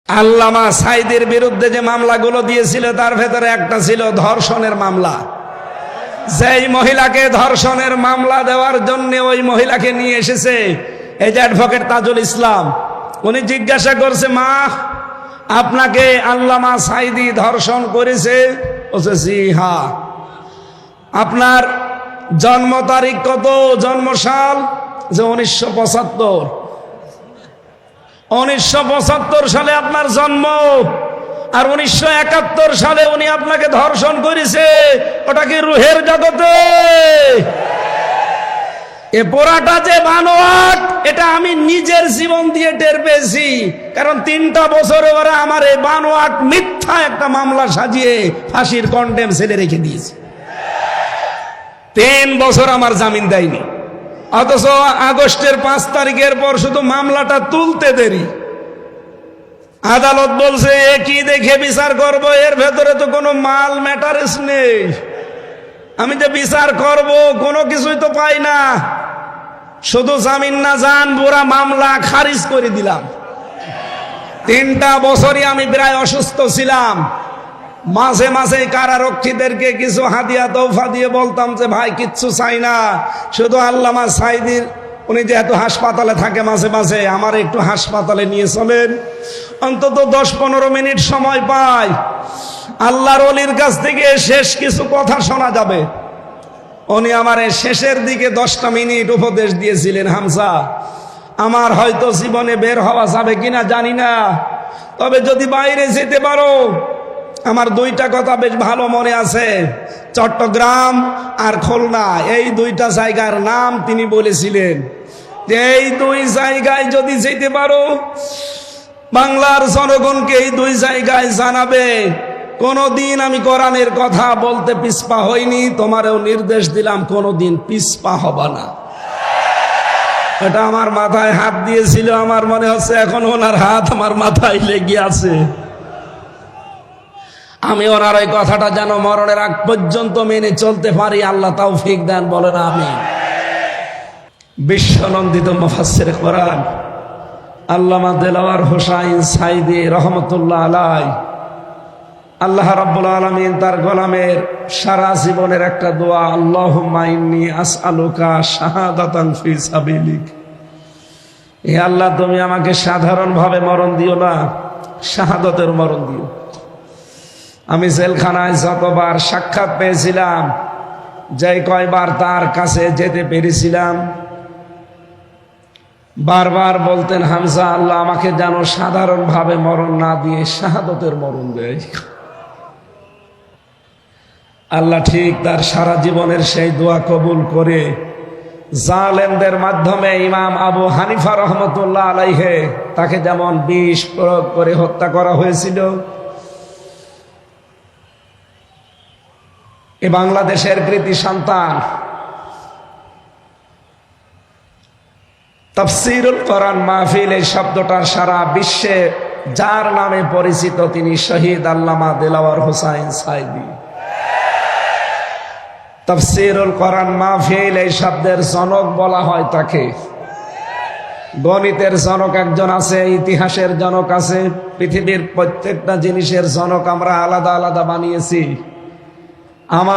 আল্লামা সাঈদীর বিরুদ্ধে যে মামলাগুলো দিয়েছিল তার ভেতরে একটা ছিল ধর্ষণের মামলা। যেই মহিলাকে ধর্ষণের মামলা দেওয়ার জন্য ওই মহিলাকে নিয়ে এসেছে এই যে অ্যাডভোকেট তাজুল ইসলাম, উনি জিজ্ঞাসা করছে, মা আপনাকে আল্লামা সাঈদী ধর্ষণ করেছে? বলছে জি হ্যাঁ। আপনার জন্ম তারিখ কত, জন্ম সাল? যে 1975। 1975 সালে আপনার জন্ম, আর 1971 সালে উনি আপনাকে ধর্ষণ করেছে। ওটা কি রুহের জগতে? এ পোড়াটা যে বানোয়াট, এটা আমি নিজের জীবন দিয়ে টের পেয়েছি। কারণ 3টা বছরে ওরা আমার এই বানোয়াট মিথ্যা একটা মামলা সাজিয়ে ফাঁসির কন্ডেম ছেলে রেখে দিয়েছে। 3 বছর আমার জামিন দেয়নি, অথচ আগস্টের 5 তারিখের পর শুধু মামলাটা তুলতে দেরি। আদালত বলছে এ কি দেখে বিচার করব, এর ভেতরে তো কোনো মাল ম্যাটারেস নেই। আমি যে বিচার করব কোনো কিছুই তো পাই না, শুধু জামিন না জান পুরা মামলা খারিজ করে দিলাম। 3টা বছরই আমি প্রায় অসুস্থ ছিলাম। মাঝে মাঝে কারারক্ষীদেরকে কিছু হাদিয়া তৌফা দিয়ে বলতাম যে ভাই কিচ্ছু চাই না, শুধু আল্লামা সাঈদীর উনি যেহেতু হাসপাতালে থাকে মাঝে মাঝে আমার একটু হাসপাতালে নিয়ে চলেন, অন্তত 10-15 মিনিট সময় পাই, আল্লাহর ওলির কাছ থেকে শেষ কিছু কথা শোনা যাবে। উনি আমার শেষের দিকে 10টা মিনিট উপদেশ দিয়েছিলেন, হামজা আমার হয়তো জীবনে বের হওয়া যাবে কিনা জানি না, তবে যদি বাইরে যেতে পারো, আমার 2টা কথা বেশ ভালো মনে আছে, চট্টগ্রাম আর খুলনা, এই 2টা জায়গার নাম তিনি বলেছিলেন যে এই 2 জায়গায় যদি যেতে পারো, বাংলার জনগণকে এই 2 জায়গায় জানাবে কোনদিন আমি কোরআনের কথা বলতে পিছপা হইনি, তোমারও নির্দেশ দিলাম কোনদিন পিছপা হবা না। এটা আমার মাথায় হাত দিয়েছিল, আমার মনে হচ্ছে এখন ওনার হাত আমার মাথায় লেগে আছে। আমি ওনার ওই কথাটা যেন মরণের আগ পর্যন্ত মেনে চলতে পারি, আল্লাহ তৌফিক দেন, বলেন আমিন। বিশ্বনন্দিত মুফাসসির কোরআন আল্লামা দেলাওয়ার হোসাইন সাঈদী রহমতুল্লাহ আলাইহি, আল্লাহ রাব্বুল আলামিন তার গোলামের সারা জীবনের একটা দোয়া, আল্লাহুম্মা ইন্নী আসআলুকা শাহাদাতান ফি সাবিলিক। হে আল্লাহ, তুমি আমাকে সাধারণভাবে মরণ দিও না, শাহাদাতের মরণ দিও। আমি জেলখানায় যতবার সাক্ষাৎ পেয়েছিলাম, যে কয়বার তার কাছে যেতে পেরেছিলাম, বারবার বলতেন, হামজা আল্লাহ আমাকে যেন সাধারণভাবে মরণ না দিয়ে শাহাদতের মরণ দেয়। আল্লাহ ঠিক তার সারা জীবনের সেই দোয়া কবুল করে জালেমদের মাধ্যমে ইমাম আবু হানিফা রহমতুল্লাহ আলাইহি তাকে যেমন বিষ প্রয়োগ করে হত্যা করা হয়েছিল, এ বাংলাদেশের কৃতি সন্তান তাফসীরুল কোরআন মাহফিল এই শব্দটার সারা বিশ্বে যার নামে পরিচিত, তিনি শহীদ আল্লামা দেলাওয়ার হোসাইন সাঈদী। তাফসীরুল কোরআন মাহফিল এই শব্দের জনক বলা হয় তাকে। গণিতের জনক একজন আছে, ইতিহাসের জনক আছে, পৃথিবীর প্রত্যেকটা জিনিসের জনক আমরা আলাদা আলাদা বানিয়েছি। আমার